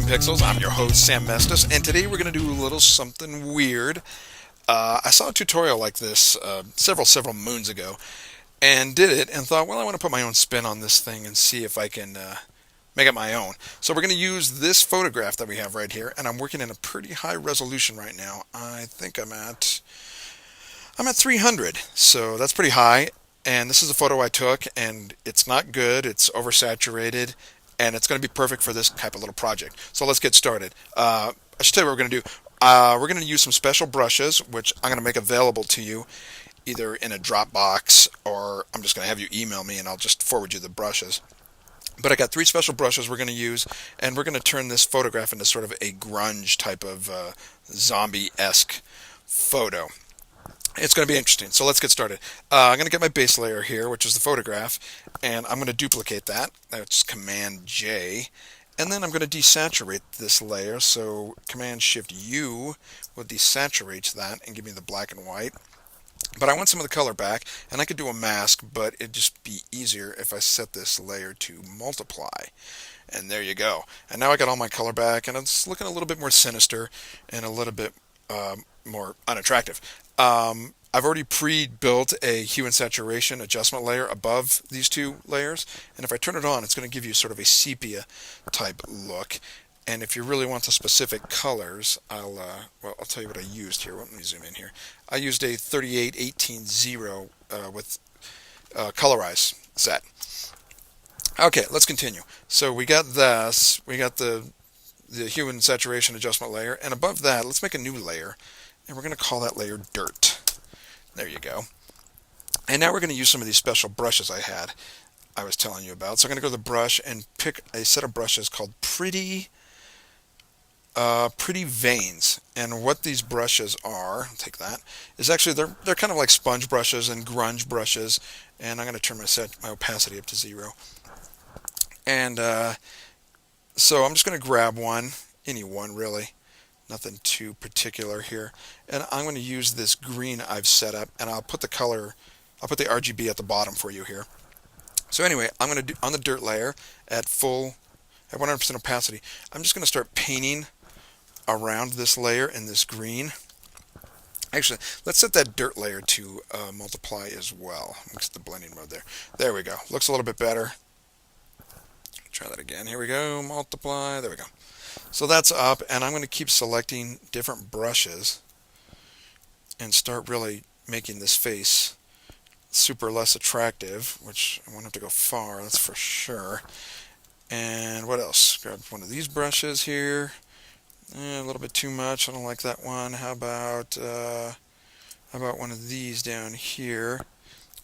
Pixels. I'm your host, Sam Mestis, and today we're going to do a little something weird. I saw a tutorial like this several moons ago, and did it, and thought, well, I want to put my own spin on this thing and see if I can make it my own. So we're going to use this photograph that we have right here, and I'm working in a pretty high resolution right now. I think I'm at 300, so that's pretty high. And this is a photo I took, and it's not good. It's oversaturated, and it's going to be perfect for this type of little project. So let's get started. I should tell you what we're going to do. We're going to use some special brushes, which I'm going to make available to you either in a Dropbox, or I'm just going to have you email me and I'll just forward you the brushes. But I got three special brushes we're going to use, and we're going to turn this photograph into sort of a grunge type of zombie-esque photo. It's going to be interesting. So let's get started. I'm going to get my base layer here, which is the photograph, and I'm going to duplicate that. That's Command J. And then I'm going to desaturate this layer. So Command Shift U will desaturate that and give me the black and white. But I want some of the color back, and I could do a mask, but it'd just be easier if I set this layer to multiply. And there you go. And now I got all my color back, and it's looking a little bit more sinister and a little bit more unattractive. I've already pre-built a hue and saturation adjustment layer above these two layers, and if I turn it on, it's going to give you sort of a sepia type look. And if you really want the specific colors, I'll tell you what I used here. Let me zoom in here. I used a 3818-0 with colorize set. Okay, let's continue. So we got this. We got the hue and saturation adjustment layer, and above that, let's make a new layer, and we're going to call that layer Dirt. There you go. And now we're going to use some of these special brushes I was telling you about. So I'm going to go to the brush and pick a set of brushes called Pretty Veins. And what these brushes are, I'll take that, is actually they're kind of like sponge brushes and grunge brushes. And I'm going to turn my opacity up to 0. And so I'm just going to grab one, any one really. Nothing too particular here. And I'm going to use this green I've set up, and I'll put the RGB at the bottom for you here. So anyway, I'm going to do on the dirt layer at 100% opacity. I'm just going to start painting around this layer in this green. Actually, let's set that dirt layer to multiply as well. Let's get the blending mode there. There we go. Looks a little bit better. Try that again. Here we go. Multiply. There we go. So that's up, and I'm going to keep selecting different brushes and start really making this face super less attractive, which I won't have to go far, that's for sure. And what else? Grab one of these brushes here. A little bit too much. I don't like that one. How about one of these down here?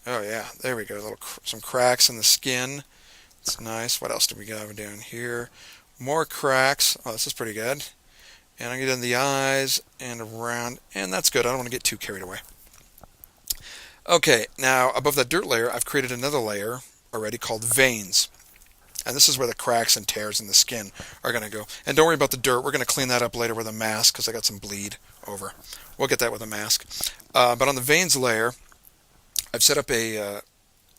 Oh yeah, there we go. Some cracks in the skin. It's nice. What else do we got down here? More cracks. Oh, this is pretty good. And I get in the eyes and around, and that's good. I don't want to get too carried away. Okay, now above that dirt layer, I've created another layer already called Veins. And this is where the cracks and tears in the skin are going to go. And don't worry about the dirt. We're going to clean that up later with a mask because I got some bleed over. We'll get that with a mask. But on the Veins layer, I've set up a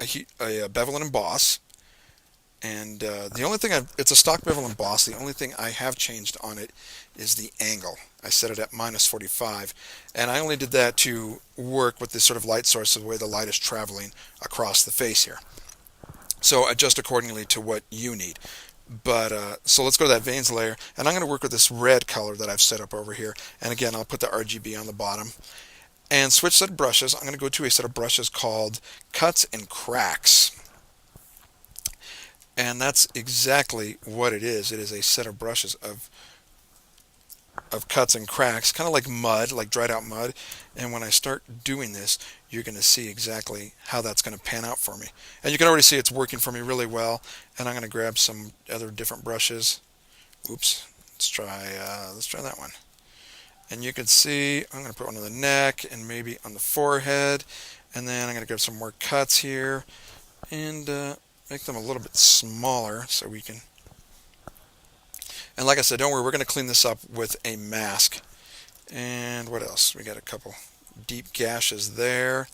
bevel and emboss. And the only thing it's a stock bevel emboss. The only thing I have changed on it is the angle. I set it at -45, and I only did that to work with this sort of light source of the way the light is traveling across the face here. So adjust accordingly to what you need. But so let's go to that Veins layer, and I'm going to work with this red color that I've set up over here. And again, I'll put the RGB on the bottom. And switch set of brushes. I'm going to go to a set of brushes called Cuts and Cracks. And that's exactly what it is. It is a set of brushes of cuts and cracks, kind of like mud, like dried out mud. And when I start doing this, you're going to see exactly how that's going to pan out for me. And you can already see it's working for me really well. And I'm going to grab some other different brushes. Oops, let's try that one. And you can see I'm going to put one on the neck and maybe on the forehead. And then I'm going to grab some more cuts here and make them a little bit smaller so we can. And like I said, don't worry, we're going to clean this up with a mask. And what else? We got a couple deep gashes there,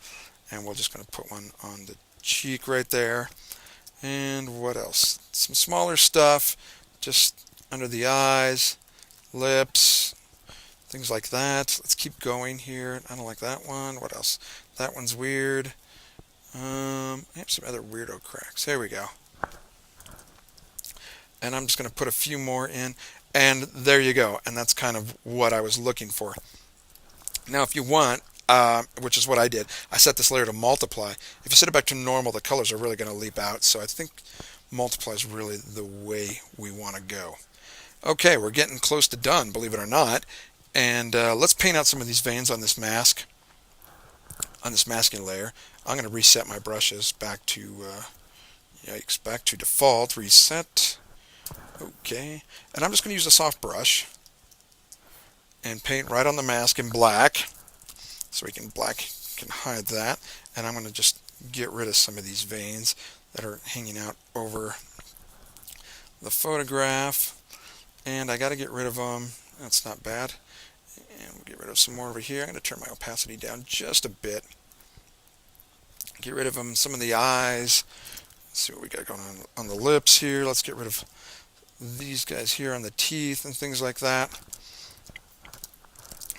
and we're just going to put one on the cheek right there. And what else? Some smaller stuff, just under the eyes, lips, things like that. Let's keep going here. I don't like that one. What else? That one's weird. I have some other weirdo cracks. There we go. And I'm just going to put a few more in. And there you go. And that's kind of what I was looking for. Now, if you want, which is what I did, I set this layer to multiply. If you set it back to normal, the colors are really going to leap out. So I think multiply is really the way we want to go. Okay, we're getting close to done, believe it or not. And let's paint out some of these veins on this mask, on this masking layer. I'm going to reset my brushes back to, yikes, back to default, reset. Okay, and I'm just going to use a soft brush and paint right on the mask in black, so we can hide that. And I'm going to just get rid of some of these veins that are hanging out over the photograph. And I got to get rid of them. That's not bad. And we'll get rid of some more over here. I'm going to turn my opacity down just a bit. Get rid of them. Some of the eyes. Let's see what we got going on the lips here. Let's get rid of these guys here on the teeth and things like that.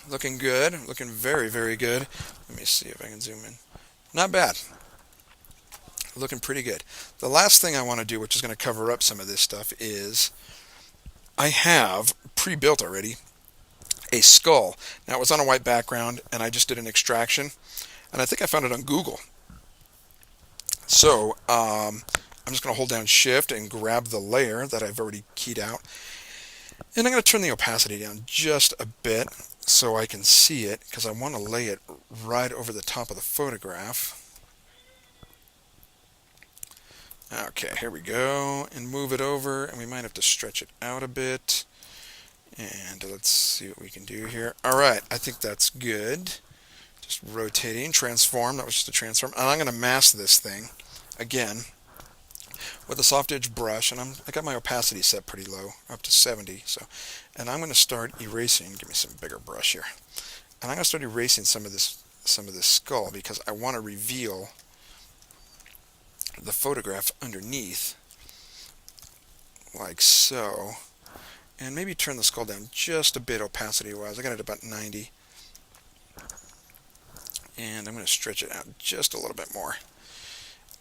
Looking good. Looking very, very good. Let me see if I can zoom in. Not bad. Looking pretty good. The last thing I want to do, which is going to cover up some of this stuff, is I have pre-built already a skull. Now, it was on a white background, and I just did an extraction, and I think I found it on Google. So I'm just going to hold down Shift and grab the layer that I've already keyed out, and I'm going to turn the opacity down just a bit so I can see it, because I want to lay it right over the top of the photograph. Okay, here we go, and move it over, and we might have to stretch it out a bit. And let's see what we can do here. Alright, I think that's good. Just rotating, transform, that was just a transform. And I'm going to mask this thing, again, with a soft edge brush, and I got my opacity set pretty low, up to 70. So, and I'm going to start erasing, give me some bigger brush here. And I'm going to start erasing some of this skull, because I want to reveal the photograph underneath, like so. And maybe turn the skull down just a bit opacity-wise. I got it about 90. And I'm going to stretch it out just a little bit more.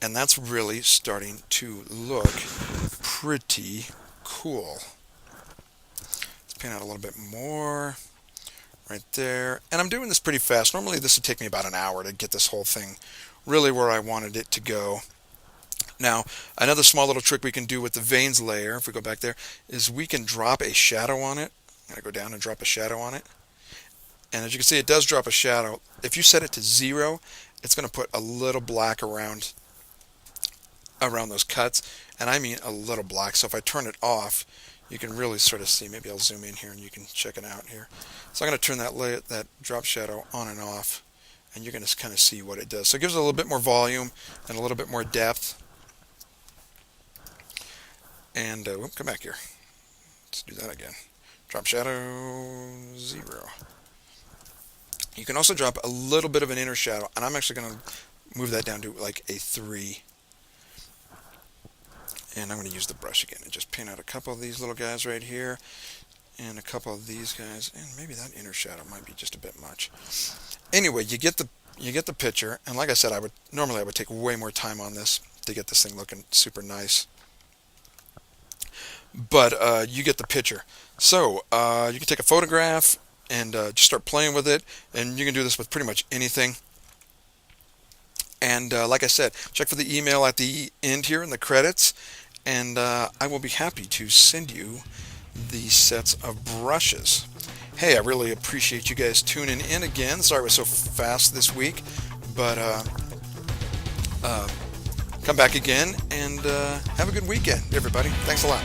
And that's really starting to look pretty cool. Let's paint out a little bit more right there. And I'm doing this pretty fast. Normally this would take me about an hour to get this whole thing really where I wanted it to go. Now, another small little trick we can do with the veins layer, if we go back there, is we can drop a shadow on it. I'm going to go down and drop a shadow on it. And as you can see, it does drop a shadow. If you set it to 0, it's going to put a little black around those cuts. And I mean a little black. So if I turn it off, you can really sort of see. Maybe I'll zoom in here and you can check it out here. So I'm going to turn that drop shadow on and off. And you're going to kind of see what it does. So it gives it a little bit more volume and a little bit more depth. And come back here. Let's do that again. Drop shadow 0. You can also drop a little bit of an inner shadow, and I'm actually going to move that down to like a 3. And I'm going to use the brush again and just paint out a couple of these little guys right here, and a couple of these guys, and maybe that inner shadow might be just a bit much. Anyway, you get the picture, and like I said, I would take way more time on this to get this thing looking super nice. But you get the picture. So you can take a photograph and just start playing with it, and you can do this with pretty much anything. And like I said, check for the email at the end here in the credits, and I will be happy to send you these sets of brushes. Hey, I really appreciate you guys tuning in again. Sorry it was so fast this week, but come back again and have a good weekend, everybody. Thanks a lot.